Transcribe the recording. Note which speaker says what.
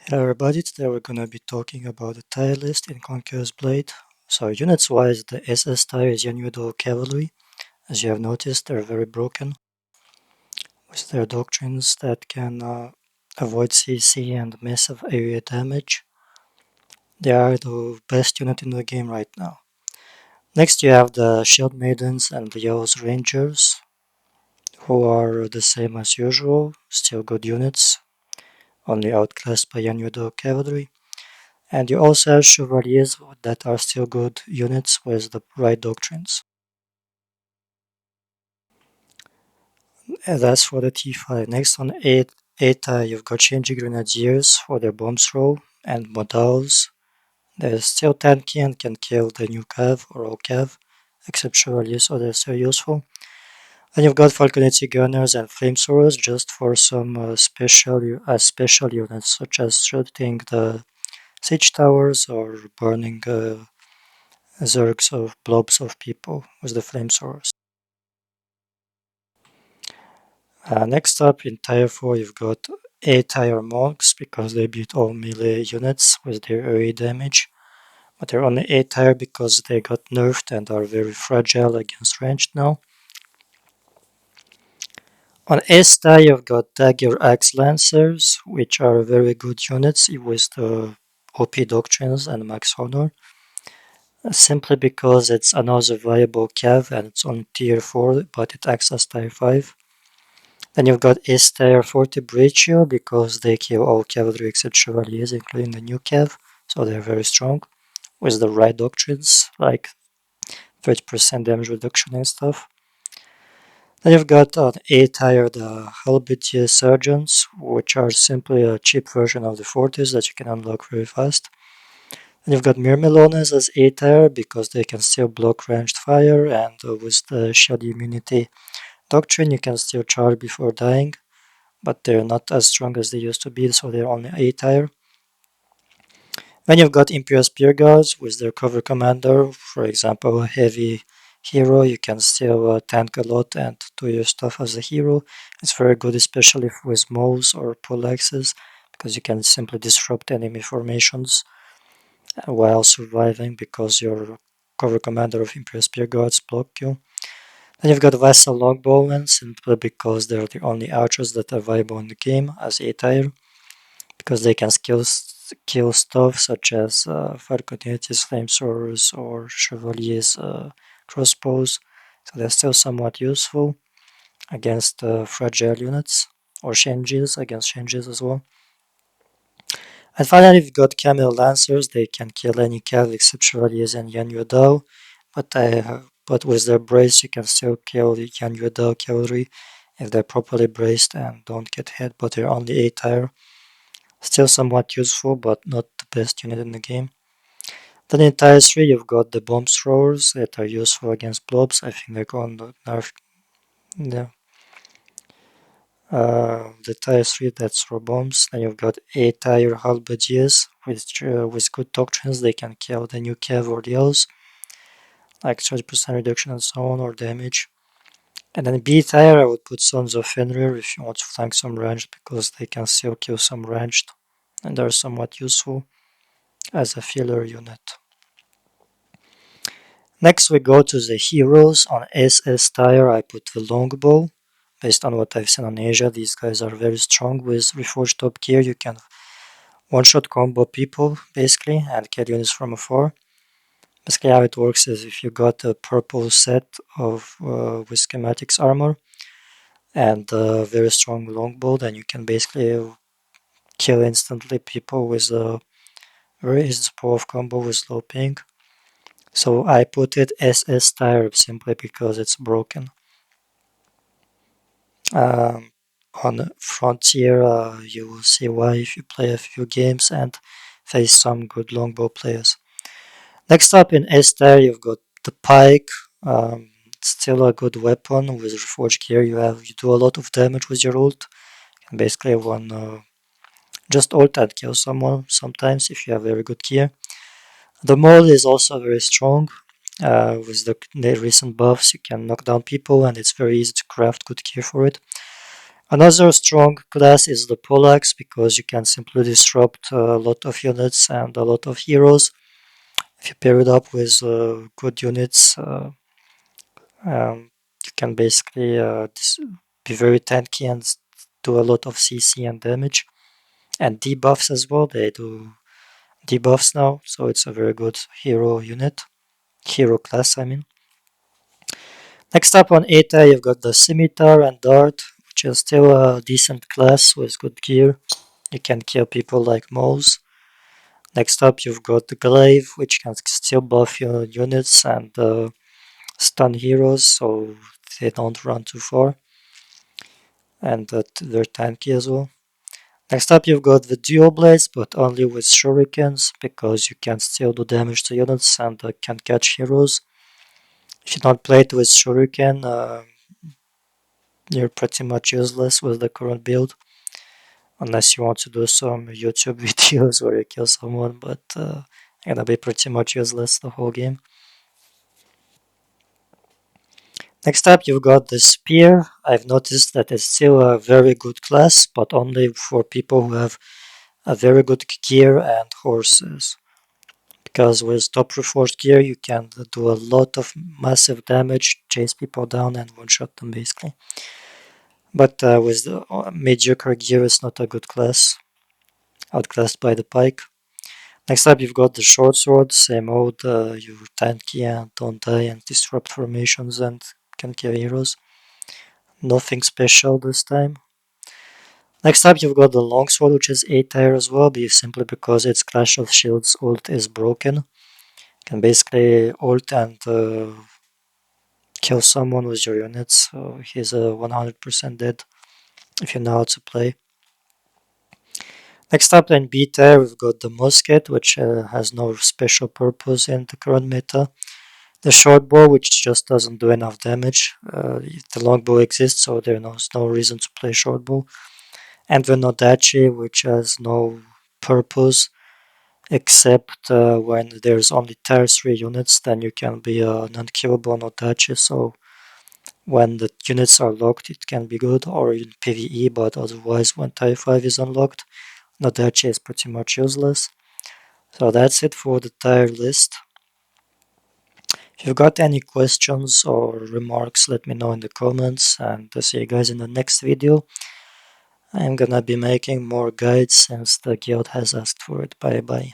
Speaker 1: Hello everybody, today we're going to be talking about the tier list in Conqueror's Blade. So units wise, the SS tier is Yanudo Cavalry. As you have noticed, they're very broken with their doctrines that can avoid CC and massive area damage. They are the best unit in the game right now. Next you have the Shield Maidens and the Yellow's Rangers, who are the same as usual, still good units, only outclassed by Yanudo Cavalry. And you also have Chevaliers that are still good units with the right doctrines. And that's for the T5. Next on 8, ETA, you've got Changing Grenadiers for their bomb throw and Modals. They're still tanky and can kill the new Cav or all Cav, except Chevaliers, so they're still useful. And you've got Falconetti Gunners and Flamethrowers just for some special units, such as shooting the siege towers or burning zergs of blobs of people with the flamethrowers. Next up in tier 4 you've got A tier monks because they beat all melee units with their AoE damage, but they're only A tier because they got nerfed and are very fragile against ranged now. On S tier you've got Dagger Axe Lancers, which are very good units with the OP doctrines and max honor. Simply because it's another viable cav and it's on tier 4 but it acts as tier 5. Then you've got S tier 40 Braccio because they kill all cavalry except chevaliers including the new cav, so they're very strong with the right doctrines like 30% damage reduction and stuff. Then you've got on A tier the Halberdier Sergeants, which are simply a cheap version of the forties that you can unlock very fast. And you've got Myrmilones as A tier because they can still block ranged fire, and with the shield immunity doctrine you can still charge before dying, but they're not as strong as they used to be, so they're only A tier. Then you've got Imperial Spear Guards with their cover commander, for example, a heavy hero, you can still tank a lot and do your stuff as a hero. It's very good, especially with moves or poleaxes, because you can simply disrupt enemy formations while surviving because your cover commander of Imperial Spear Guards block you. Then you've got Vassal Longbowmen, simply because they're the only archers that are viable in the game as A tier, because they can kill stuff such as Falconetti's flamethrowers or Chevalier's crossbows, so they're still somewhat useful against fragile units, or changes against changes as well. And finally, we've got Camel Lancers. They can kill any cav except Chevaliers and Yan Yuedao, but with their brace, you can still kill the Yan Yuedao cavalry if they're properly braced and don't get hit, but they're only A tier. Still somewhat useful, but not the best unit in the game. Then in tier 3, you've got the bomb throwers that are useful against blobs. I think they're going to nerf the tier 3 that throw bombs. Then you've got A tier halberdiers with good doctrines. They can kill the new cav or the elves, like 30% reduction and so on, or damage. And then B tier, I would put Sons of Fenrir if you want to flank some ranged, because they can still kill some ranged and are somewhat useful as a filler unit. Next we go to the heroes. On SS tier I put the longbow. Based on what I've seen on Asia, these guys are very strong. With reforged top gear you can one-shot combo people basically and kill units from afar. Basically how it works is if you got a purple set of with schematics armor and a very strong longbow, then you can basically kill instantly people with a very easy of combo with low ping. So I put it SS tier simply because it's broken. On Frontier, you will see why if you play a few games and face some good longbow players. Next up in S tier, you've got the pike. It's still a good weapon with reforged gear. You do a lot of damage with your ult, and basically just ult and kill someone sometimes if you have very good gear. The mold is also very strong. With the recent buffs, you can knock down people, and it's very easy to craft good gear for it. Another strong class is the Poleaxe because you can simply disrupt a lot of units and a lot of heroes. If you pair it up with good units, you can basically be very tanky and do a lot of CC and damage. And debuffs as well, they do debuffs now, so it's a very good hero unit. Hero class, I mean. Next up on Eta, you've got the Scimitar and Dart, which is still a decent class with good gear. You can kill people like moles. Next up, you've got the Glaive, which can still buff your units and stun heroes, so they don't run too far. And they're tanky as well. Next up, you've got the Dual Blades, but only with shurikens, because you can still do damage to units and can catch heroes. If you don't play it with shuriken, you're pretty much useless with the current build. Unless you want to do some YouTube videos where you kill someone, but you're gonna be pretty much useless the whole game. Next up, you've got the Spear. I've noticed that it's still a very good class, but only for people who have a very good gear and horses. Because with top reforged gear, you can do a lot of massive damage, chase people down, and one-shot them basically. But with the mediocre gear, it's not a good class. Outclassed by the pike. Next up, you've got the short sword, same mode. You're tanky and don't die and disrupt formations and can kill heroes. Nothing special this time. Next up, you've got the longsword, which is 8 tier as well, simply because its Clash of Shields ult is broken. You can basically ult and kill someone with your units, so he's 100% dead if you know how to play. Next up in B tier, we've got the musket, which has no special purpose in the current meta. The short bow, which just doesn't do enough damage. The longbow exists, so there's no reason to play short bow. And the Nodachi, which has no purpose except when there's only tier 3 units, then you can be an unkillable Nodachi, so when the units are locked it can be good, or in PvE, but otherwise when tier 5 is unlocked, Nodachi is pretty much useless. So that's it for the tier list. If you've got any questions or remarks, let me know in the comments, and I'll see you guys in the next video. I'm gonna be making more guides since the guild has asked for it. Bye bye.